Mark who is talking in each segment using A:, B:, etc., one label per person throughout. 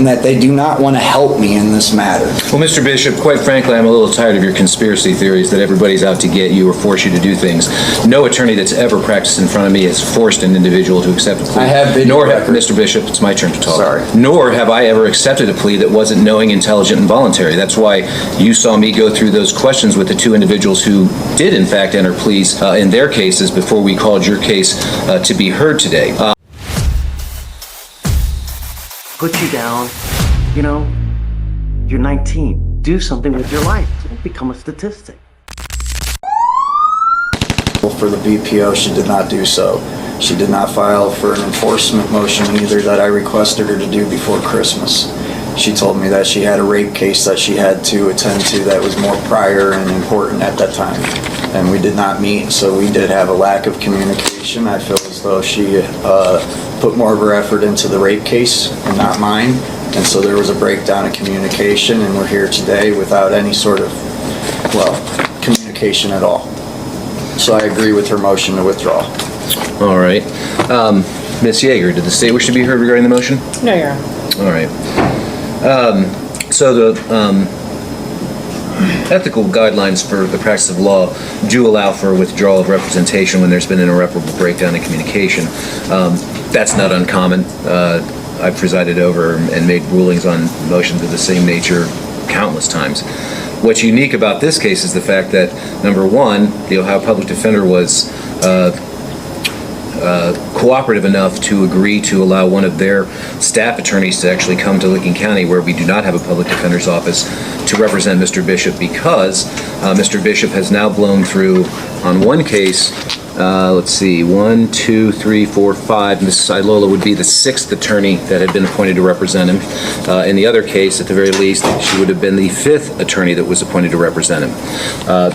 A: and that they do not want to help me in this matter.
B: Well, Mr. Bishop, quite frankly, I'm a little tired of your conspiracy theories that everybody's out to get you or force you to do things. No attorney that's ever practiced in front of me has forced an individual to accept a plea.
A: I have video
B: Nor have,
A: record.
B: Mr. Bishop, it's my turn to talk.
A: Sorry.
B: Nor have I ever accepted a plea that wasn't knowing, intelligent, and voluntary. That's why you saw me go through those questions with the two individuals who did, in fact, enter pleas in their cases before we called your case to be heard today.
C: Put you down, you know, you're 19. Do something with your life. Don't become a statistic.
A: For the BPO, she did not do so. She did not file for an enforcement motion either that I requested her to do before Christmas. She told me that she had a rape case that she had to attend to that was more prior and important at that time. And we did not meet, so we did have a lack of communication. I feel as though she put more of her effort into the rape case and not mine. And so there was a breakdown of communication, and we're here today without any sort of, well, communication at all. So I agree with her motion to withdraw.
B: All right. Ms. Yeager, did the state wish to be heard regarding the motion?
D: No, Your Honor.
B: All right. So the ethical guidelines for the practice of law do allow for withdrawal of representation when there's been an irreparable breakdown in communication. That's not uncommon. I've presided over and made rulings on motions of the same nature countless times. What's unique about this case is the fact that, number one, the Ohio Public Defender was cooperative enough to agree to allow one of their staff attorneys to actually come to Licking County, where we do not have a public defender's office, to represent Mr. Bishop, because Mr. Bishop has now blown through, on one case, let's see, 1, 2, 3, 4, 5. Mrs. Ilola would be the 6th attorney that had been appointed to represent him. In the other case, at the very least, she would have been the 5th attorney that was appointed to represent him.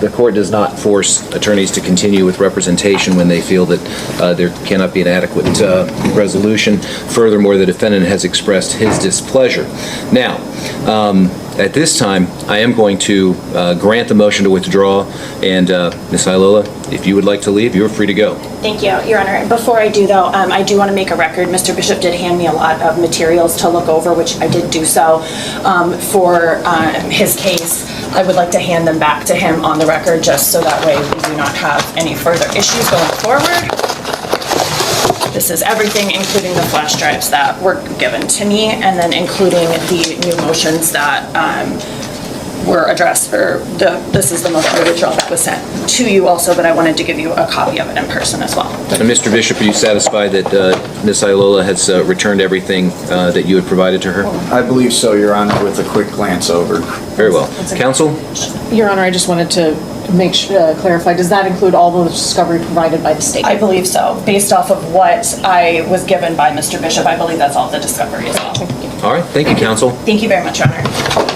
B: The court does not force attorneys to continue with representation when they feel that there cannot be an adequate resolution. Furthermore, the defendant has expressed his displeasure. Now, at this time, I am going to grant the motion to withdraw, and Ms. Ilola, if you would like to leave, you're free to go.
E: Thank you, Your Honor. Before I do, though, I do want to make a record. Mr. Bishop did hand me a lot of materials to look over, which I did do so for his case. I would like to hand them back to him on the record, just so that way we do not have any further issues going forward. This is everything, including the flash drives that were given to me, and then including the new motions that were addressed, or this is the motion to withdraw that was sent to you also, but I wanted to give you a copy of it in person as well.
B: And Mr. Bishop, are you satisfied that Ms. Ilola has returned everything that you had provided to her?
A: I believe so, Your Honor, with a quick glance over.
B: Very well. Counsel?
D: Your Honor, I just wanted to make sure, clarify, does that include all the discovery provided by the state?
E: I believe so. Based off of what I was given by Mr. Bishop, I believe that's all the discovery as well.
B: All right. Thank you, counsel.
E: Thank you very much, Your Honor.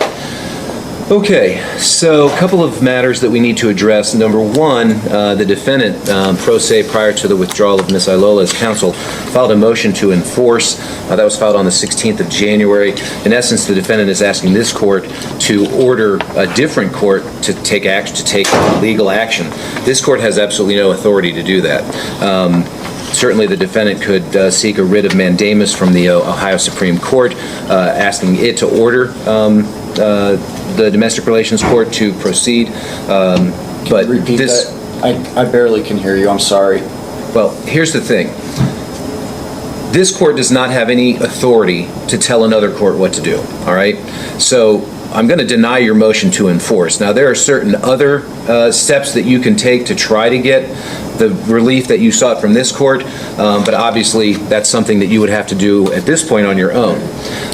B: Okay, so a couple of matters that we need to address. Number one, the defendant, pro se, prior to the withdrawal of Ms. Ilola's counsel, filed a motion to enforce. That was filed on the 16th of January. In essence, the defendant is asking this court to order a different court to take legal action. This court has absolutely no authority to do that. Certainly, the defendant could seek a writ of mandamus from the Ohio Supreme Court, asking it to order the Domestic Relations Court to proceed. But
A: Repeat
B: this,
A: that. I barely can hear you. I'm sorry.
B: well, here's the thing. This court does not have any authority to tell another court what to do, all right? So I'm going to deny your motion to enforce. Now, there are certain other steps that you can take to try to get the relief that you sought from this court, but obviously that's something that you would have to do at this point on your own.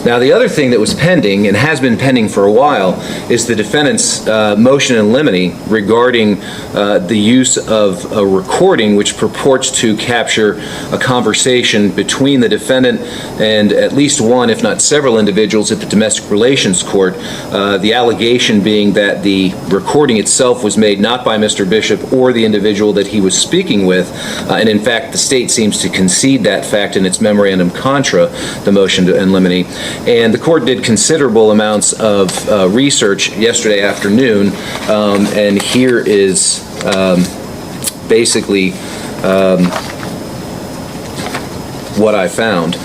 B: Now, the other thing that was pending, and has been pending for a while, is the defendant's motion in limine regarding the use of a recording which purports to capture a conversation between the defendant and at least one, if not several, individuals at the Domestic Relations Court. The allegation being that the recording itself was made not by Mr. Bishop or the individual that he was speaking with, and in fact the state seems to concede that fact in its memorandum contra the motion in limine. And the court did considerable amounts of research yesterday afternoon, and here is basically what I found.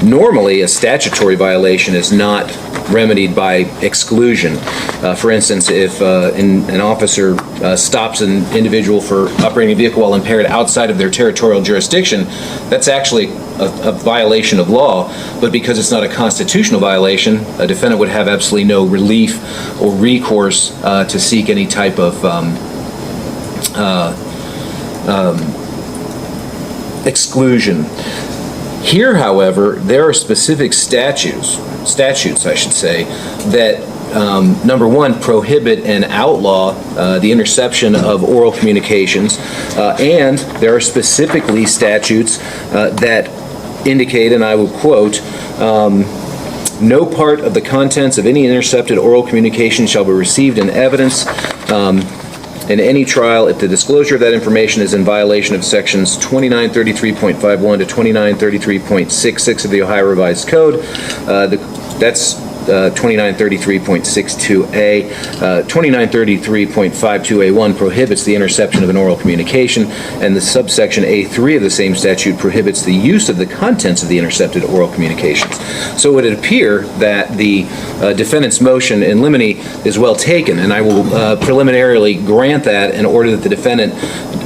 B: Normally, a statutory violation is not remedied by exclusion. For instance, if an officer stops an individual for operating a vehicle while impaired outside of their territorial jurisdiction, that's actually a violation of law, but because it's not a constitutional violation, a defendant would have absolutely no relief or recourse to seek any type of exclusion. Here, however, there are specific statutes, I should say, that number one, prohibit and outlaw the interception of oral communications, and there are specifically statutes that indicate, and I will quote, no part of the contents of any intercepted oral communication shall be received in evidence in any trial if the disclosure of that information is in violation of sections 2933.51 to 2933.66 of the Ohio Revised Code. That's 2933.62A. 2933.52A1 prohibits the interception of an oral communication, and the subsection A3 of the same statute prohibits the use of the contents of the intercepted oral communications. So it would appear that the defendant's motion in limine is well taken, and I will preliminarily grant that in order that the defendant,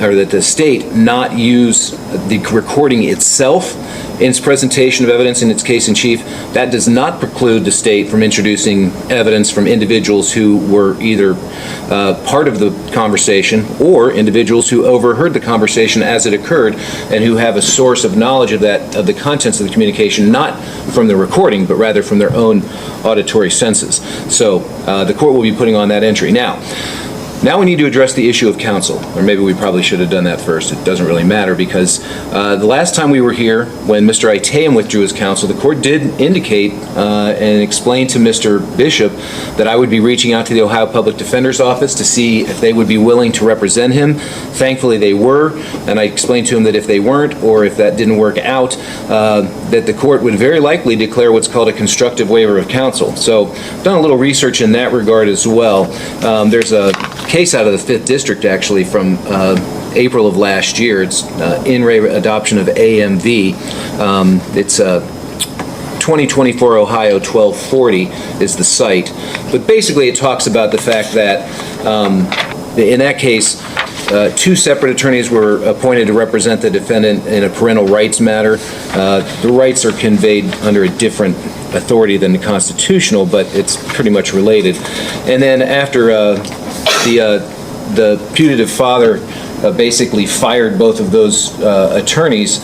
B: or that the state, not use the recording itself in its presentation of evidence in its case in chief. That does not preclude the state from introducing evidence from individuals who were either part of the conversation or individuals who overheard the conversation as it occurred and who have a source of knowledge of the contents of the communication, not from the recording, but rather from their own auditory senses. So the court will be putting on that entry. Now we need to address the issue of counsel, or maybe we probably should have done that first. It doesn't really matter, because the last time we were here, when Mr. Iteum withdrew his counsel, the court did indicate and explain to Mr. Bishop that I would be reaching out to the Ohio Public Defender's Office to see if they would be willing to represent him. Thankfully, they were, and I explained to him that if they weren't, or if that didn't work out, that the court would very likely declare what's called a constructive waiver of counsel. So I've done a little research in that regard as well. There's a case out of the 5th District, actually, from April of last year. It's in re adoption of AMV. It's 2024 Ohio 1240 is the site. But basically it talks about the fact that in that case, 2 separate attorneys were appointed to represent the defendant in a parental rights matter. The rights are conveyed under a different authority than the constitutional, but it's pretty much related. And then after the putative father basically fired both of those attorneys,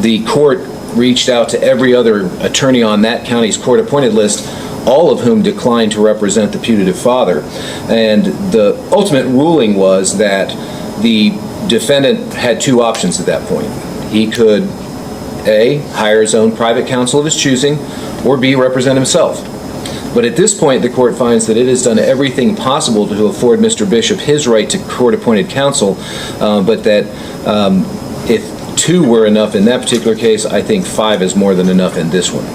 B: the court reached out to every other attorney on that county's court-appointed list, all of whom declined to represent the putative father. And the ultimate ruling was that the defendant had 2 options at that point. He could, A, hire his own private counsel of his choosing, or B, represent himself. But at this point, the court finds that it has done everything possible to afford Mr. Bishop his right to court-appointed counsel, but that if 2 were enough in that particular case, I think 5 is more than enough in this one.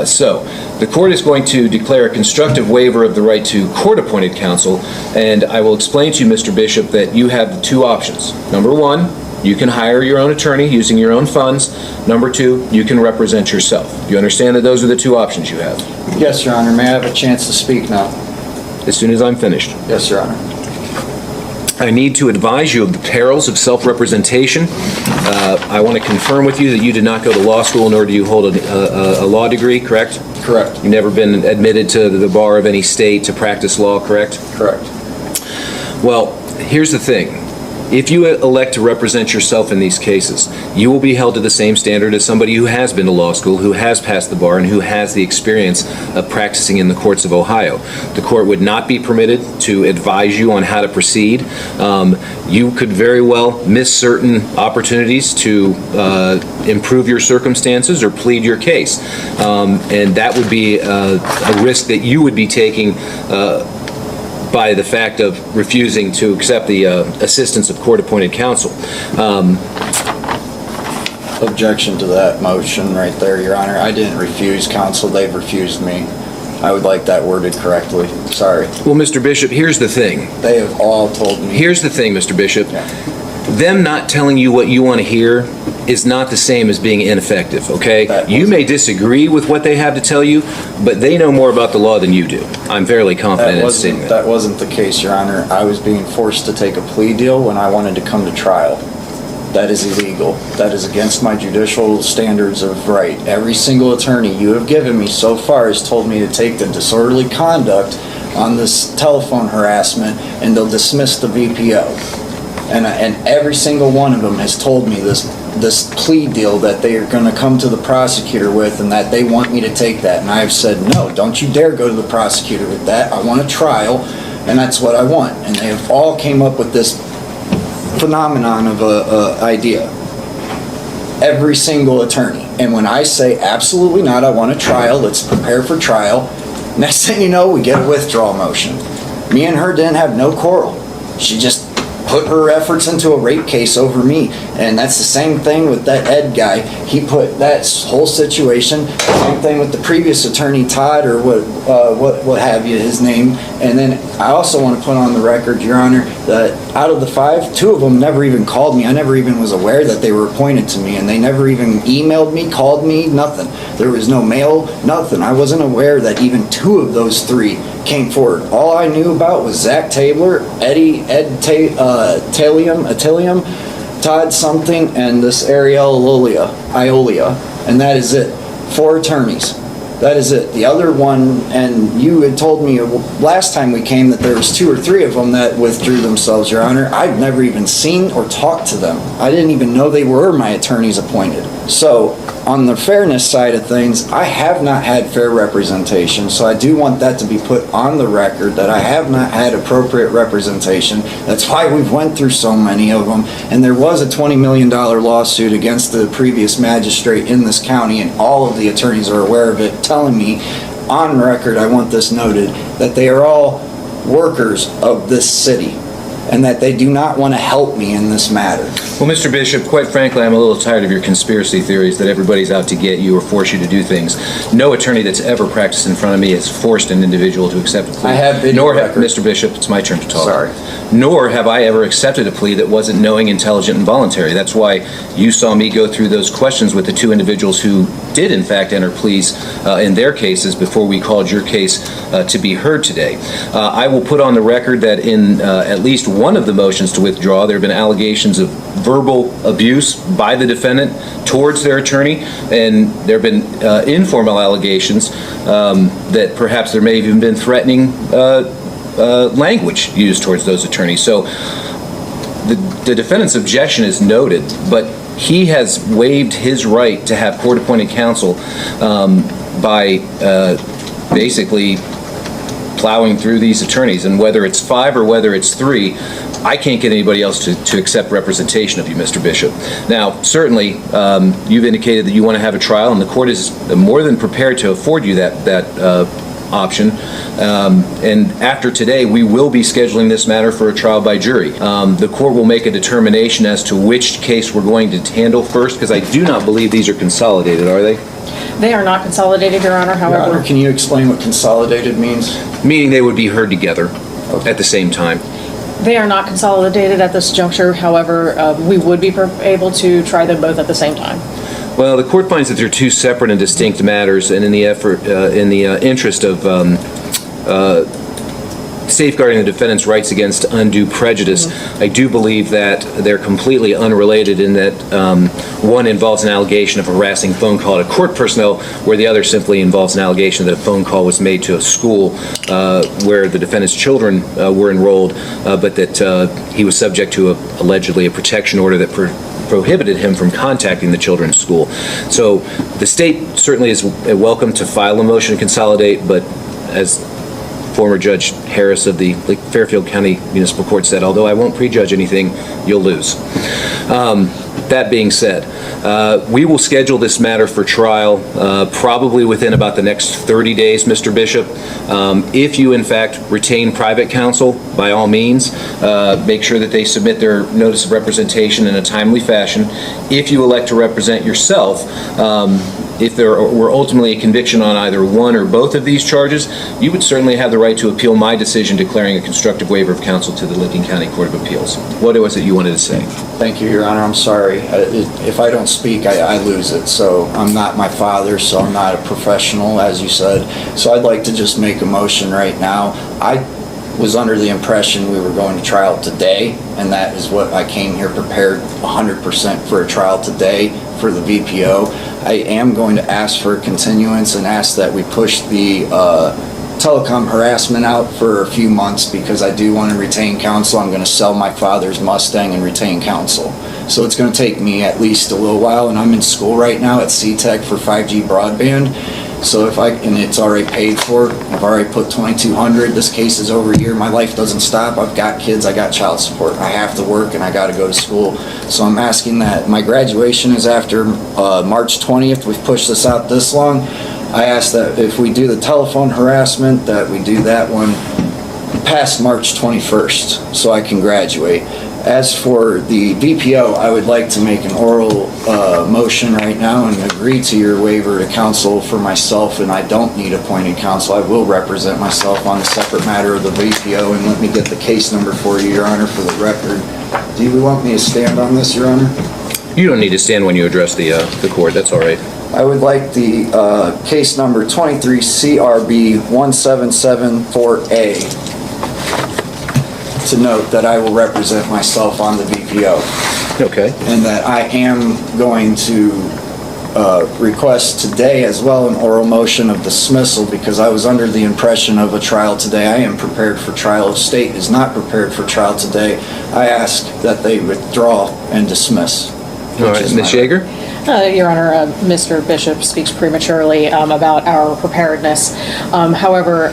B: So the court is going to declare a constructive waiver of the right to court-appointed counsel, and I will explain to you, Mr. Bishop, that you have 2 options. Number 1, you can hire your own attorney using your own funds. Number 2, you can represent yourself. Do you understand that those are the 2 options you have?
A: Yes, Your Honor. May I have a chance to speak now?
B: As soon as I'm finished.
A: Yes, Your Honor.
B: I need to advise you of the perils of self-representation. I want to confirm with you that you did not go to law school, nor do you hold a law degree, correct?
A: Correct.
B: You've never been admitted to the bar of any state to practice law, correct?
A: Correct.
B: Well, here's the thing. If you elect to represent yourself in these cases, you will be held to the same standard as somebody who has been to law school, who has passed the bar, and who has the experience of practicing in the courts of Ohio. The court would not be permitted to advise you on how to proceed. You could very well miss certain opportunities to improve your circumstances or plead your case. And that would be a risk that you would be taking by the fact of refusing to accept the assistance of court-appointed counsel.
A: Objection to that motion right there, Your Honor. I didn't refuse counsel. They've refused me. I would like that worded correctly. Sorry.
B: Well, Mr. Bishop, here's the thing.
A: They have all told me.
B: Here's the thing, Mr. Bishop.
A: Yeah.
B: them not telling you what you want to hear is not the same as being ineffective, okay? You may disagree with what they have to tell you, but they know more about the law than you do. I'm fairly confident in saying that.
A: That wasn't the case, Your Honor. I was being forced to take a plea deal when I wanted to come to trial. That is illegal. That is against my judicial standards of right. Every single attorney you have given me so far has told me to take the disorderly conduct on this telephone harassment and they'll dismiss the VPO. And every single one of them has told me this plea deal that they are going to come to the prosecutor with and that they want me to take that. And I've said, no, don't you dare go to the prosecutor with that. I want a trial, and that's what I want. And they have all came up with this phenomenon of a idea. Every single attorney. And when I say absolutely not, I want a trial, let's prepare for trial, next thing you know, we get a withdrawal motion. Me and her didn't have no quarrel. She just put her efforts into a rape case over me. And that's the same thing with that Ed guy. He put that whole situation, same thing with the previous attorney, Todd, or what have you, his name. And then I also want to put on the record, Your Honor, that out of the 5, 2 of them never even called me. I never even was aware that they were appointed to me, and they never even emailed me, called me, nothing. There was no mail, nothing. I wasn't aware that even 2 of those 3 came forward. All I knew about was Zach Tabler, Ed Talium, Todd something, and this Ariel Iolia, and that is it. 4 attorneys. That is it. The other one, and you had told me last time we came that there was 2 or 3 of them that withdrew themselves, Your Honor. I've never even seen or talked to them. I didn't even know they were my attorneys appointed. So, on the fairness side of things, I have not had fair representation, so I do want that to be put on the record that I have not had appropriate representation. That's why we've went through so many of them, and there was a $20 million lawsuit against the previous magistrate in this county, and all of the attorneys are aware of it, telling me, on record, I want this noted, that they are all workers of this city, and that they do not want to help me in this matter.
B: Well, Mr. Bishop, quite frankly, I'm a little tired of your conspiracy theories that everybody's out to get you or force you to do things. No attorney that's ever practiced in front of me has forced an individual to accept a plea.
A: I have video record.
B: Mr. Bishop, it's my turn to talk.
A: Sorry.
B: Nor have I ever accepted a plea that wasn't knowing, intelligent, and voluntary. That's why you saw me go through those questions with the 2 individuals who did, in fact, enter pleas in their cases before we called your case to be heard today. I will put on the record that in at least one of the motions to withdraw, there have been allegations of verbal abuse by the defendant towards their attorney, and there have been informal allegations that perhaps there may have even been threatening language used towards those attorneys. So the defendant's objection is noted, but he has waived his right to have court-appointed counsel by basically plowing through these attorneys. And whether it's 5 or whether it's 3, I can't get anybody else to accept representation of you, Mr. Bishop. Now, certainly, you've indicated that you want to have a trial, and the court is more than prepared to afford you that option. And after today, we will be scheduling this matter for a trial by jury. The court will make a determination as to which case we're going to handle first, because I do not believe these are consolidated, are they?
D: They are not consolidated, Your Honor,
A: Your
D: however.
A: Honor, can you explain what consolidated means?
B: Meaning they would be heard together at the same time.
D: They are not consolidated at this juncture, however, we would be able to try them both at the same time.
B: Well, the court finds that they're 2 separate and distinct matters, and in the interest of safeguarding the defendant's rights against undue prejudice, I do believe that they're completely unrelated in that one involves an allegation of harassing phone call to court personnel, where the other simply involves an allegation that a phone call was made to a school where the defendant's children were enrolled, but that he was subject to allegedly a protection order that prohibited him from contacting the children's school. So the state certainly is welcome to file a motion to consolidate, but as former Judge Harris of the Fairfield County Municipal Court said, although I won't prejudge anything, you'll lose. That being said, we will schedule this matter for trial probably within about the next 30 days, Mr. Bishop. If you, in fact, retain private counsel, by all means, make sure that they submit their notice of representation in a timely fashion. If you elect to represent yourself, if there were ultimately a conviction on either one or both of these charges, you would certainly have the right to appeal my decision declaring a constructive waiver of counsel to the Licking County Court of Appeals. What was it you wanted to say?
A: Thank you, Your Honor. I'm sorry. If I don't speak, I lose it. So I'm not my father, so I'm not a professional, as you said. So I'd like to just make a motion right now. I was under the impression we were going to trial today, and that is what I came here prepared 100% for a trial today for the VPO. I am going to ask for a continuance and ask that we push the telecom harassment out for a few months because I do want to retain counsel. I'm going to sell my father's Mustang and retain counsel. So it's going to take me at least a little while, and I'm in school right now at CTech for 5G broadband. So and it's already paid for, I've already put $2,200, this case is over a year, my life doesn't stop, I've got kids, I got child support, I have to work and I gotta go to school. So I'm asking that, my graduation is after March 20th, we've pushed this out this long. I ask that if we do the telephone harassment, that we do that one past March 21st, so I can graduate. As for the VPO, I would like to make an oral motion right now and agree to your waiver to counsel for myself, and I don't need appointed counsel. I will represent myself on a separate matter of the VPO, and let me get the case number for you, Your Honor, for the record. Do you want me to stand on this, Your Honor?
B: You don't need to stand when you address the court, that's all right.
A: I would like the case number 23 CRB 1774A to note that I will represent myself on the VPO.
B: Okay.
A: And that I am going to request today as well an oral motion of dismissal because I was under the impression of a trial today. I am prepared for trial. If state is not prepared for trial today, I ask that they withdraw and dismiss.
B: All right, Ms. Yeager?
D: Your Honor, Mr. Bishop speaks prematurely about our preparedness. However,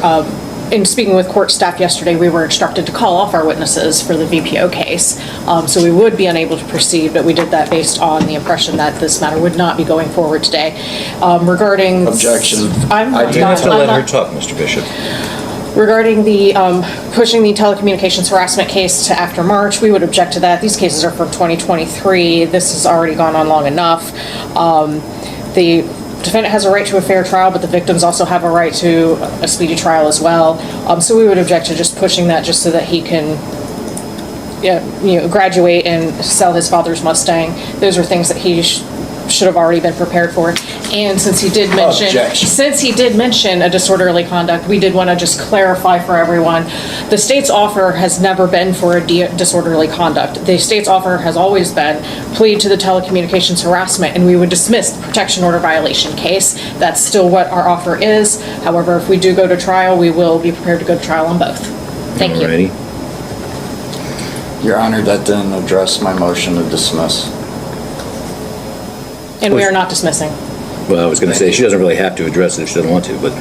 D: in speaking with court staff yesterday, we were instructed to call off our witnesses for the VPO case. So we would be unable to proceed, but we did that based on the impression that this matter would not be going forward today. Regarding...
A: Objection.
B: You have to let her talk, Mr. Bishop.
D: Regarding the pushing the telecommunications harassment case to after March, we would object to that. These cases are from 2023. This has already gone on long enough. The defendant has a right to a fair trial, but the victims also have a right to a speedy trial as well. So we would object to just pushing that just so that he can graduate and sell his father's Mustang. Those are things that he should have already been prepared for. And since he did mention a disorderly conduct, we did want to just clarify for everyone, the state's offer has never been for a disorderly conduct. The state's offer has always been plead to the telecommunications harassment, and we would dismiss the protection order violation case. That's still what our offer is. However, if we do go to trial, we will be prepared to go to trial on both. Thank you.
B: Alrighty.
A: Your Honor, that didn't address my motion to dismiss.
D: And we are not dismissing.
B: Well, I was going to say, she doesn't really have to address it if she doesn't want to, but...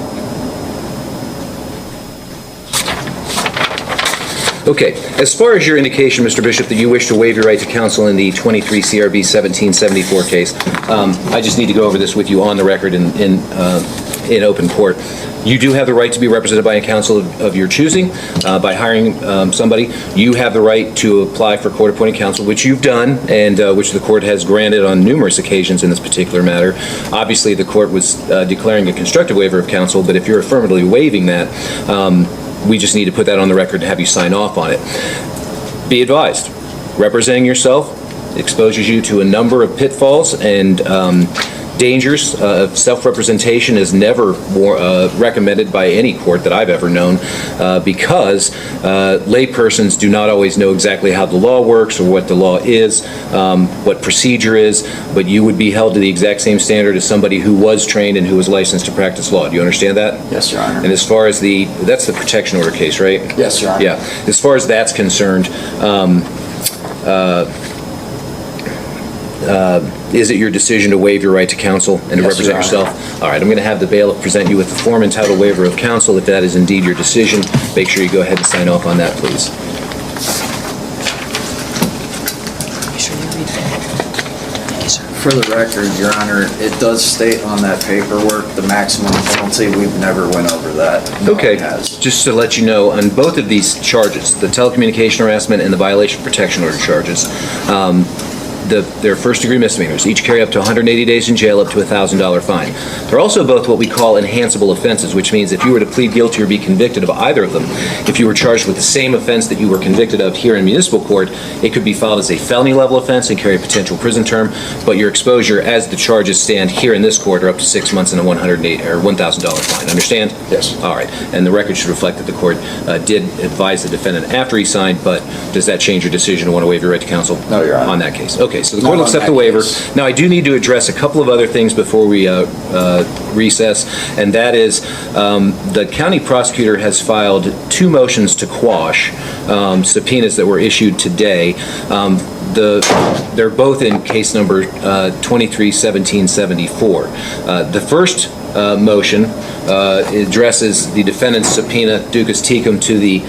B: Okay, as far as your indication, Mr. Bishop, that you wish to waive your right to counsel in the 23 CRB 1774 case, I just need to go over this with you on the record in open court. You do have the right to be represented by a counsel of your choosing, by hiring somebody. You have the right to apply for court-appointed counsel, which you've done, and which the court has granted on numerous occasions in this particular matter. Obviously, the court was declaring a constructive waiver of counsel, but if you're affirmatively waiving that, we just need to put that on the record and have you sign off on it. Be advised, representing yourself exposes you to a number of pitfalls and dangers. Self-representation is never recommended by any court that I've ever known because laypersons do not always know exactly how the law works or what the law is, what procedure is, but you would be held to the exact same standard as somebody who was trained and who was licensed to practice law. Do you understand that?
A: Yes, Your Honor.
B: And as far as that's the protection order case, right?
A: Yes, Your Honor.
B: Yeah. As far as that's concerned, is it your decision to waive your right to counsel and to represent yourself? All right, I'm going to have the bailiff present you with the form entitled waiver of counsel. If that is indeed your decision, make sure you go ahead and sign off on that, please.
A: For the record, Your Honor, it does state on that paperwork the maximum penalty. We've never went over that. No one
B: Okay,
A: has.
B: just to let you know, on both of these charges, the telecommunication harassment and the violation of protection order charges, they're first-degree misdemeanors. Each carry up to 180 days in jail, up to a $1,000 fine. They're also both what we call enhanceable offenses, which means if you were to plead guilty or be convicted of either of them, if you were charged with the same offense that you were convicted of here in municipal court, it could be filed as a felony-level offense and carry a potential prison term, but your exposure as the charges stand here in this court are up to 6 months and a $1,000 fine. Understand?
A: Yes.
B: All right. And the record should reflect that the court did advise the defendant after he signed, but does that change your decision to want to waive your right to counsel?
A: No, Your Honor.
B: On that case. Okay, so the court
A: Not
B: will
A: on
B: accept
A: that
B: the waiver.
A: case.
B: Now, I do need to address a couple of other things before we recess, and that is the county prosecutor has filed 2 motions to quash subpoenas that were issued today. They're both in case number 23-1774. The first motion addresses the defendant's subpoena ducus tecum to the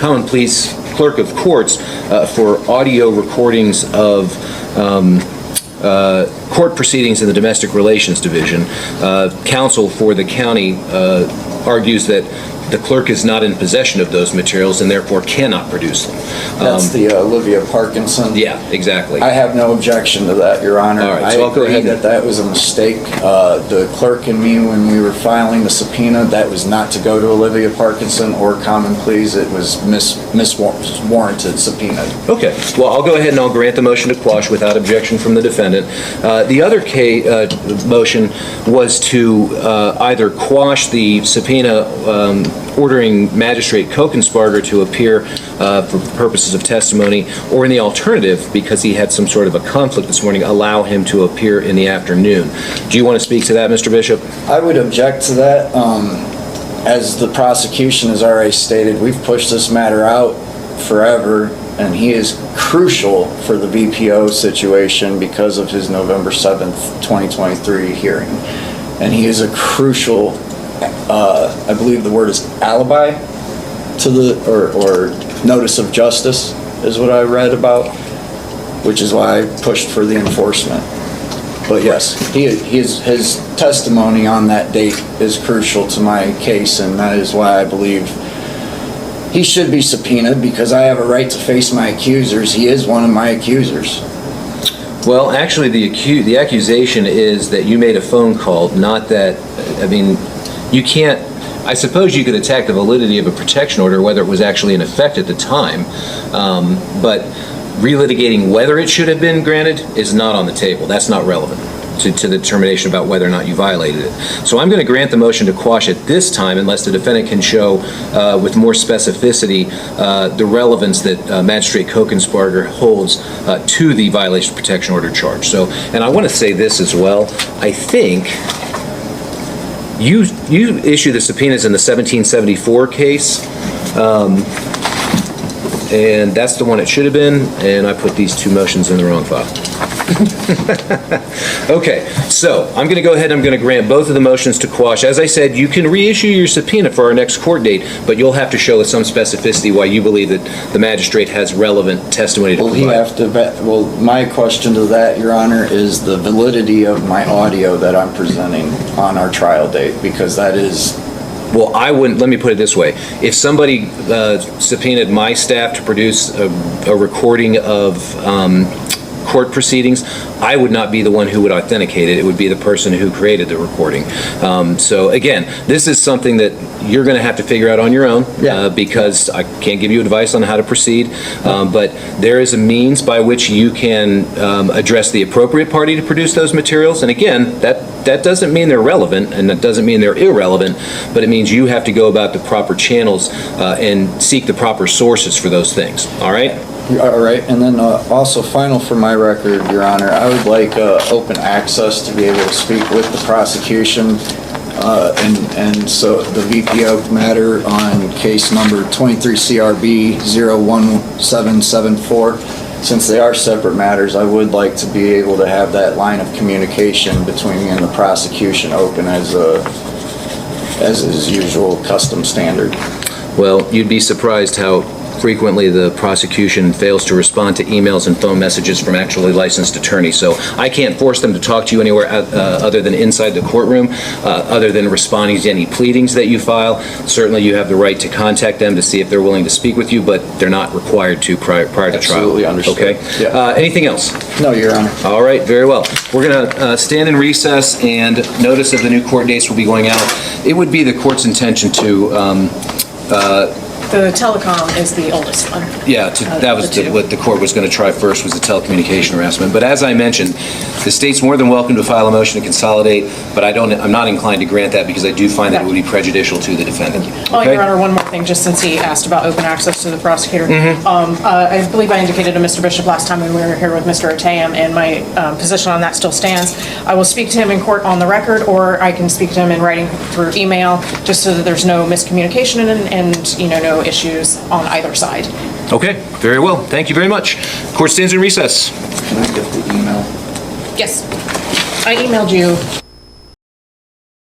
B: Common Pleas Clerk of Courts for audio recordings of court proceedings in the Domestic Relations Division. Counsel for the county argues that the clerk is not in possession of those materials and therefore cannot produce them.
A: That's the Olivia Parkinson.
B: Yeah, exactly.
A: I have no objection to that, Your Honor.
B: All right, so I'll go ahead.
A: I agree that was a mistake. The clerk and me, when we were filing the subpoena, that was not to go to Olivia Parkinson or Common Pleas. It was miswarranted subpoena.
B: Okay, well, I'll go ahead and I'll grant the motion to quash without objection from the defendant. The other motion was to either quash the subpoena ordering Magistrate Kokensparger to appear for purposes of testimony, or in the alternative, because he had some sort of a conflict this morning, allow him to appear in the afternoon. Do you want to speak to that, Mr. Bishop?
A: I would object to that. As the prosecution has already stated, we've pushed this matter out forever, and he is crucial for the VPO situation because of his November 7th, 2023 hearing. And he is a crucial, I believe the word is alibi to the, or notice of justice is what I read about, which is why I pushed for the enforcement. But yes, his testimony on that date is crucial to my case, and that is why I believe he should be subpoenaed, because I have a right to face my accusers. He is one of my accusers.
B: Well, actually, the accusation is that you made a phone call, not that, I mean, you can't, I suppose you could attack the validity of a protection order, whether it was actually in effect at the time, but relitigating whether it should have been granted is not on the table. That's not relevant to the determination about whether or not you violated it. So I'm going to grant the motion to quash at this time unless the defendant can show with more specificity the relevance that Magistrate Kokensparger holds to the violation of protection order charge. So, and I want to say this as well. I think you issued the subpoenas in the 1774 case, and that's the one it should have been, and I put these 2 motions in the wrong file. Okay, so I'm going to go ahead and I'm going to grant both of the motions to quash. As I said, you can reissue your subpoena for our next court date, but you'll have to show with some specificity why you believe that the magistrate has relevant testimony to provide.
A: Well, my question to that, Your Honor, is the validity of my audio that I'm presenting on our trial date, because that is...
B: Well, I wouldn't, let me put it this way. If somebody subpoenaed my staff to produce a recording of court proceedings, I would not be the one who would authenticate it. It would be the person who created the recording. So again, this is something that you're going to have to figure out on your own, because I can't give you advice on how to proceed, but there is a means by which you can address the appropriate party to produce those materials. And again, that doesn't mean they're relevant, and that doesn't mean they're irrelevant, but it means you have to go about the proper channels and seek the proper sources for those things. All right?
A: All right, and then also final for my record, Your Honor, I would like open access to be able to speak with the prosecution, and so the VPO matter on case number 23 CRB 01774. Since they are separate matters, I would like to be able to have that line of communication between me and the prosecution open as is usual custom standard.
B: Well, you'd be surprised how frequently the prosecution fails to respond to emails and phone messages from actually licensed attorneys. So I can't force them to talk to you anywhere other than inside the courtroom, other than responding to any pleadings that you file. Certainly, you have the right to contact them to see if they're willing to speak with you, but they're not required to prior to trial.
A: Absolutely understood.
B: Okay?
A: Yeah.
B: Anything else?
A: No, Your Honor.
B: All right, very well. We're going to stand in recess, and notice of the new court dates will be going out. It would be the court's intention to
D: The telecom is the oldest one.
B: yeah, that was
D: The two.
B: what the court was going to try first, was the telecommunication harassment. But as I mentioned, the state's more than welcome to file a motion to consolidate, but I'm not inclined to grant that because I do find that it would be prejudicial to the defendant.
D: Oh,
B: Okay?
D: Your Honor, one more thing, just since he asked about open access to the prosecutor. I believe I indicated to Mr. Bishop last time when we were here with Mr. Atayam, and my position on that still stands. I will speak to him in court on the record, or I can speak to him in writing through email, just so that there's no miscommunication and no issues on either side.
B: Okay, very well. Thank you very much. Court stands in recess.
A: Can I get the email?
D: Yes. I emailed you